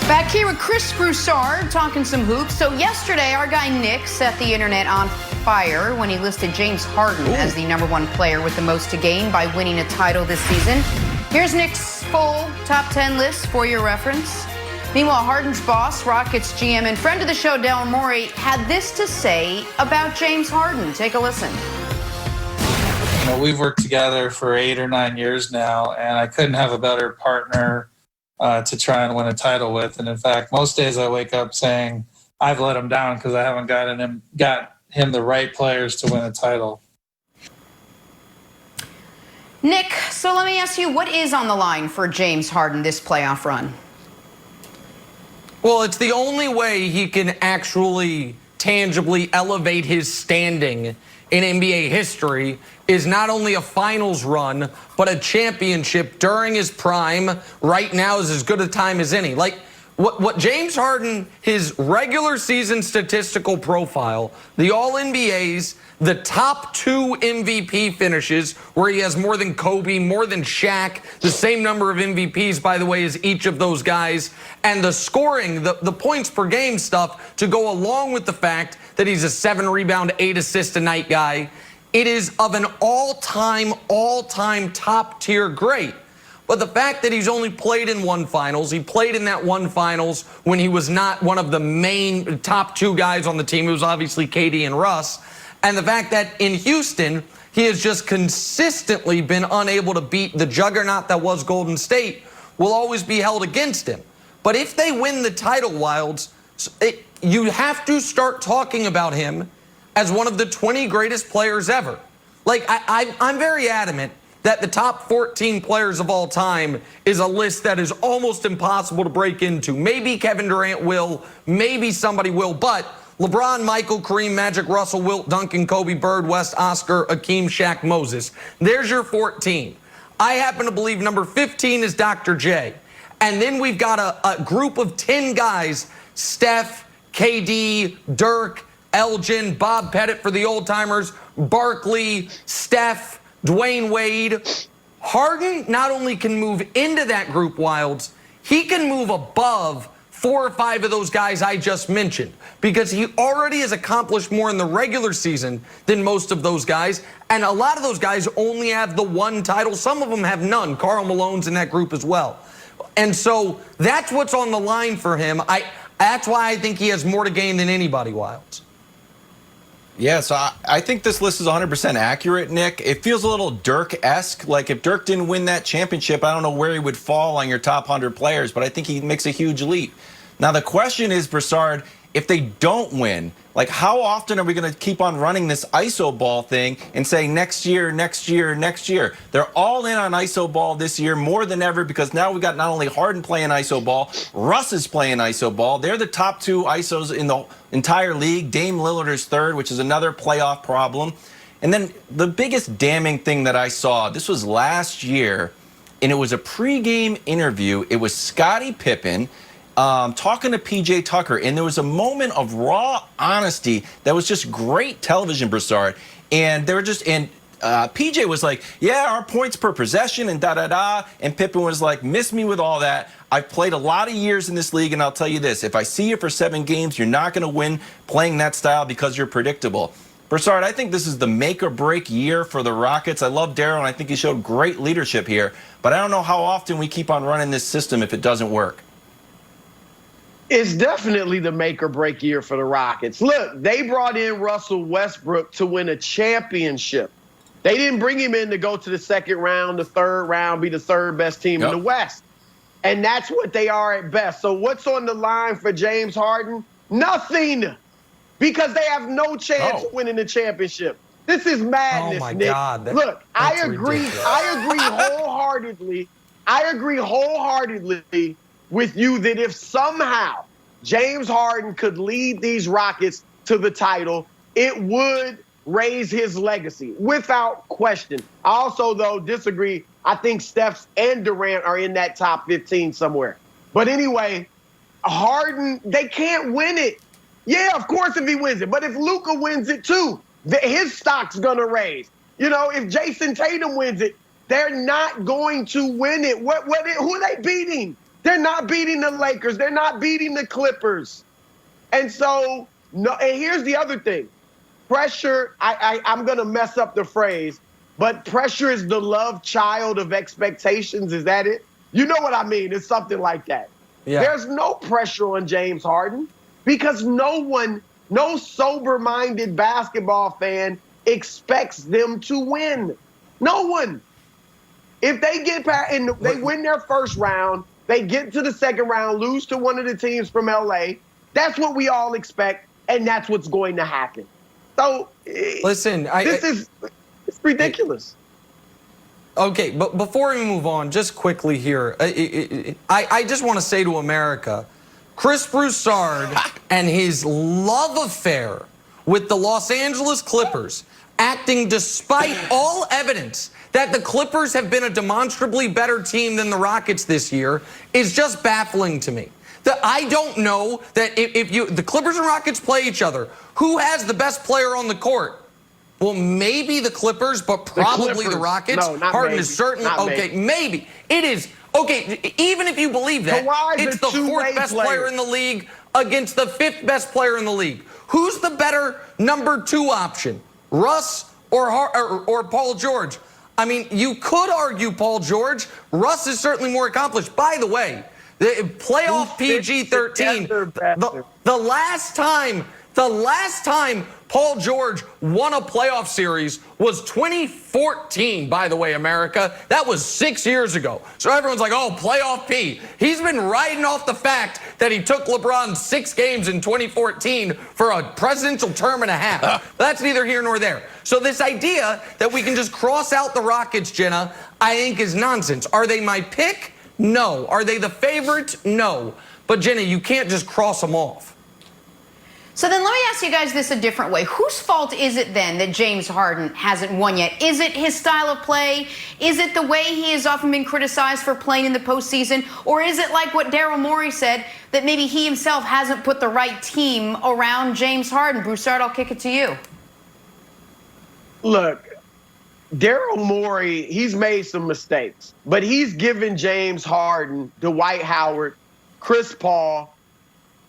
Back here with Chris Broussard talking some hoops. So yesterday, our guy Nick set the internet on fire when he listed James Harden as the #1 player with the most to gain by winning a title this season. Here's Nick's full top 10 list for your reference. Meanwhile, Harden's boss, Rockets GM and friend of the show, Daryl Morey, had this to say about James Harden. Take a listen. You know, we've worked together for 8 or 9 years now, and I couldn't have a better partner to try and win a title with. And in fact, most days I wake up saying I've let him down because I haven't got him the right players to win a title. Nick, so let me ask you, what is on the line for James Harden this playoff run? Well, it's the only way he can actually tangibly elevate his standing in NBA history is not only a finals run, but a championship during his prime. Right now is as good a time as any. Like what James Harden, his regular season statistical profile, the All-NBAs, the top 2 MVP finishes where he has more than Kobe, more than Shaq, the same number of MVPs, by the way, as each of those guys, and the scoring, the points per game stuff to go along with the fact that he's a 7 rebound, 8 assist a night guy. It is of an all-time top tier great. But the fact that he's only played in one finals, he played in that one finals when he was not one of the main top 2 guys on the team. It was obviously KD and Russ. And the fact that in Houston, he has just consistently been unable to beat the juggernaut that was Golden State will always be held against him. But if they win the title, Wilds, you have to start talking about him as one of the 20 greatest players ever. Like, I'm very adamant that the top 14 players of all time is a list that is almost impossible to break into. Maybe Kevin Durant will, maybe somebody will, but LeBron, Michael, Kareem, Magic, Russell, Wilt, Duncan, Kobe, Bird, West, Oscar, Akeem, Shaq, Moses. There's your 14. I happen to believe number 15 is Dr. J. And then we've got a group of 10 guys, Steph, KD, Dirk, Elgin, Bob Pettit for the old-timers, Barkley, Steph, Dwayne Wade. Harden not only can move into that group, Wilds, he can move above 4 or 5 of those guys I just mentioned because he already has accomplished more in the regular season than most of those guys. And a lot of those guys only have the 1 title. Some of them have none. Karl Malone's in that group as well. And so that's what's on the line for him. That's why I think he has more to gain than anybody, Wilds. Yeah, so I think this list is 100% accurate, Nick. It feels a little Dirk-esque. Like, if Dirk didn't win that championship, I don't know where he would fall on your top 100 players, but I think he makes a huge leap. Now, the question is, Broussard, if they don't win, like, how often are we going to keep on running this ISO ball thing and say next year, next year, next year? They're all in on ISO ball this year more than ever because now we got not only Harden playing ISO ball, Russ is playing ISO ball. They're the top 2 ISOs in the entire league. Dame Lillard is 3rd, which is another playoff problem. And then the biggest damning thing that I saw, this was last year, and it was a pregame interview. It was Scottie Pippen talking to PJ Tucker, and there was a moment of raw honesty that was just great television, Broussard. And they were just, and PJ was like, yeah, our points per possession and da-da-da. And Pippen was like, miss me with all that. I've played a lot of years in this league, and I'll tell you this, if I see you for 7 games, you're not going to win playing that style because you're predictable. Broussard, I think this is the make-or-break year for the Rockets. I love Daryl, and I think he showed great leadership here. But I don't know how often we keep on running this system if it doesn't work. It's definitely the make-or-break year for the Rockets. Look, they brought in Russell Westbrook to win a championship. They didn't bring him in to go to the 2nd round, the 3rd round, be the 3rd best team in the West. And that's what they are at best. So what's on the line for James Harden? Nothing. Because they have no chance of winning the championship. This is madness, oh my Nick. God, Look, I agree. Ridiculous. I agree wholeheartedly. I agree wholeheartedly with you that if somehow James Harden could lead these Rockets to the title, it would raise his legacy without question. I also, though, disagree. I think Steph and Durant are in that top 15 somewhere. But anyway, Harden, they can't win it. Yeah, of course if he wins it. But if Luka wins it too, his stock's going to raise. You know, if Jason Tatum wins it, they're not going to win it. Who are they beating? They're not beating the Lakers. They're not beating the Clippers. And so, no. And here's the other thing. Pressure, I'm going to mess up the phrase, but pressure is the love child of expectations. Is that it? You know what I mean? It's something like that. Yeah. There's no pressure on James Harden because no sober-minded basketball fan expects them to win. No one. If they get past and they win their first round, they get to the second round, lose to one of the teams from LA, that's what we all expect, and that's what's going to happen. So, listen, it's ridiculous. Okay, but before we move on, just quickly here, I just want to say to America, Chris Broussard and his love affair with the Los Angeles Clippers, acting despite all evidence that the Clippers have been a demonstrably better team than the Rockets this year, is just baffling to me. That I don't know that if the Clippers and Rockets play each other, who has the best player on the court? Well, maybe the Clippers, but probably the Rockets. No, not Harden maybe. is certainly not okay. Maybe it is okay. Even if you believe that, it's the fourth best player in the league against the fifth best player in the league. Who's the better number 2 option, Russ or Paul George? I mean, you could argue Paul George. Russ is certainly more accomplished. By the way, the playoff PG-13. The last time Paul George won a playoff series was 2014, by the way, America. That was 6 years ago. So everyone's like, oh, playoff P. He's been riding off the fact that he took LeBron 6 games in 2014 for a presidential term and a half. But that's neither here nor there. So this idea that we can just cross out the Rockets, Jenna, I think is nonsense. Are they my pick? No. Are they the favorite? No. But Jenna, you can't just cross them off. So then let me ask you guys this a different way. Whose fault is it then that James Harden hasn't won yet? Is it his style of play? Is it the way he has often been criticized for playing in the postseason? Or is it like what Daryl Morey said, that maybe he himself hasn't put the right team around James Harden? Broussard, I'll kick it to you. Look, Daryl Morey, he's made some mistakes, but he's given James Harden, Dwight Howard, Chris Paul,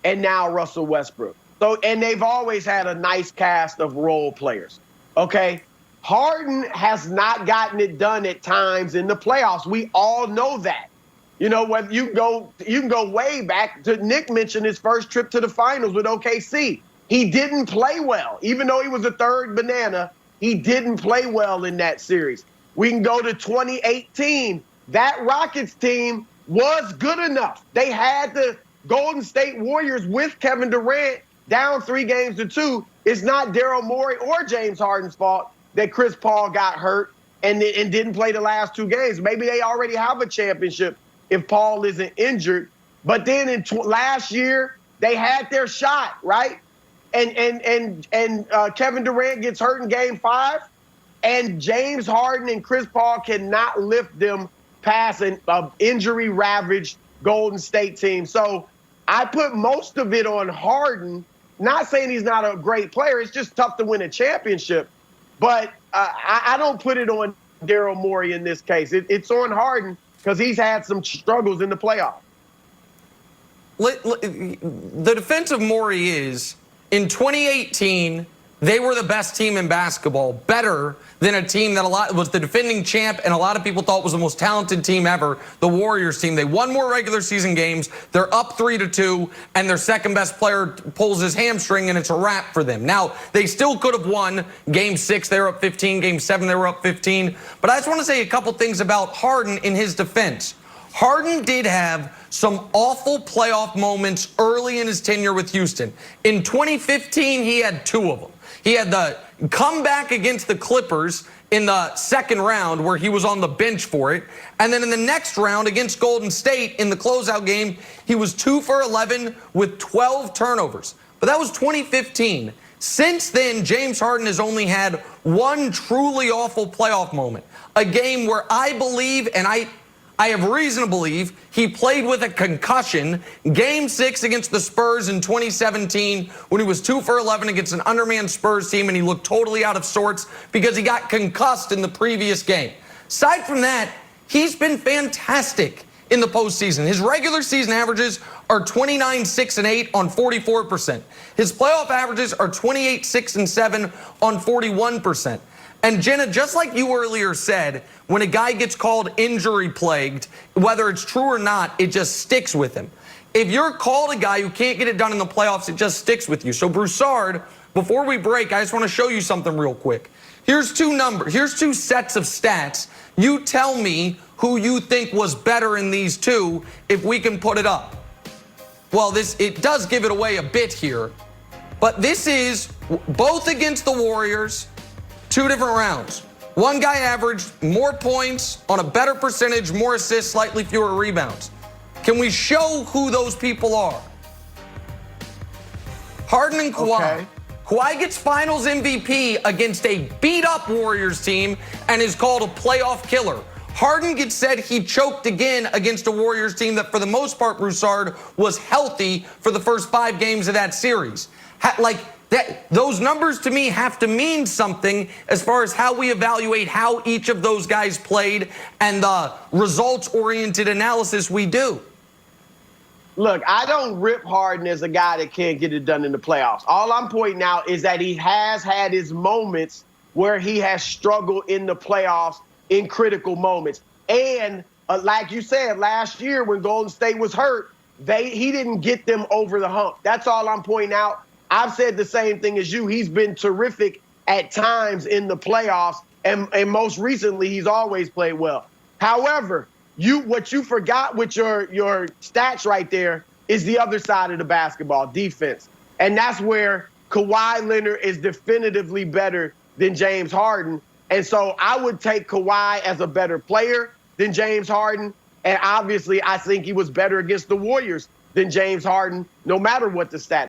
and now Russell Westbrook. So, and they've always had a nice cast of role players, okay? Harden has not gotten it done at times in the playoffs. We all know that. You know, whether you can go way back to Nick mentioned his first trip to the finals with OKC. He didn't play well. Even though he was a third banana, he didn't play well in that series. We can go to 2018. That Rockets team was good enough. They had the Golden State Warriors with Kevin Durant down 3-2. It's not Daryl Morey or James Harden's fault that Chris Paul got hurt and didn't play the last 2 games. Maybe they already have a championship if Paul isn't injured. But then in last year, they had their shot, right? And Kevin Durant gets hurt in Game 5, and James Harden and Chris Paul cannot lift them past an injury-ravaged Golden State team. So I put most of it on Harden. Not saying he's not a great player. It's just tough to win a championship. But I don't put it on Daryl Morey in this case. It's on Harden because he's had some struggles in the playoffs. The defense of Morey is, in 2018, they were the best team in basketball, better than a team that was the defending champ and a lot of people thought was the most talented team ever, the Warriors team. They won more regular season games. They're up 3-2, and their second best player pulls his hamstring, and it's a wrap for them. Now, they still could have won Game 6. They were up 15. Game 7, they were up 15. But I just want to say a couple things about Harden in his defense. Harden did have some awful playoff moments early in his tenure with Houston. In 2015, he had 2 of them. He had the comeback against the Clippers in the second round where he was on the bench for it. And then in the next round against Golden State in the closeout game, he was 2 for 11 with 12 turnovers. But that was 2015. Since then, James Harden has only had 1 truly awful playoff moment. A game where I believe, and I have reason to believe, he played with a concussion. Game 6 against the Spurs in 2017 when he was 2 for 11 against an undermanned Spurs team, and he looked totally out of sorts because he got concussed in the previous game. Aside from that, he's been fantastic in the postseason. His regular season averages are 29, 6, and 8 on 44%. His playoff averages are 28, 6, and 7 on 41%. And Jenna, just like you earlier said, when a guy gets called injury plagued, whether it's true or not, it just sticks with him. If you're called a guy who can't get it done in the playoffs, it just sticks with you. So Broussard, before we break, I just want to show you something real quick. Here's two sets of stats. You tell me who you think was better in these two if we can put it up. Well, it does give it away a bit here, but this is both against the Warriors, 2 different rounds. One guy averaged more points on a better percentage, more assists, slightly fewer rebounds. Can we show who those people are? Harden and Kawhi. Okay. Kawhi gets finals MVP against a beat-up Warriors team and is called a playoff killer. Harden gets said he choked again against a Warriors team that, for the most part, Broussard was healthy for the first 5 games of that series. Those numbers to me have to mean something as far as how we evaluate how each of those guys played and the results-oriented analysis we do. Look, I don't rip Harden as a guy that can't get it done in the playoffs. All I'm pointing out is that he has had his moments where he has struggled in the playoffs in critical moments. And like you said, last year when Golden State was hurt, he didn't get them over the hump. That's all I'm pointing out. I've said the same thing as you. He's been terrific at times in the playoffs, and most recently, he's always played well. However, what you forgot with your stats right there is the other side of the basketball, defense. And that's where Kawhi Leonard is definitively better than James Harden. And so I would take Kawhi as a better player than James Harden. And obviously, I think he was better against the Warriors than James Harden, no matter what the stats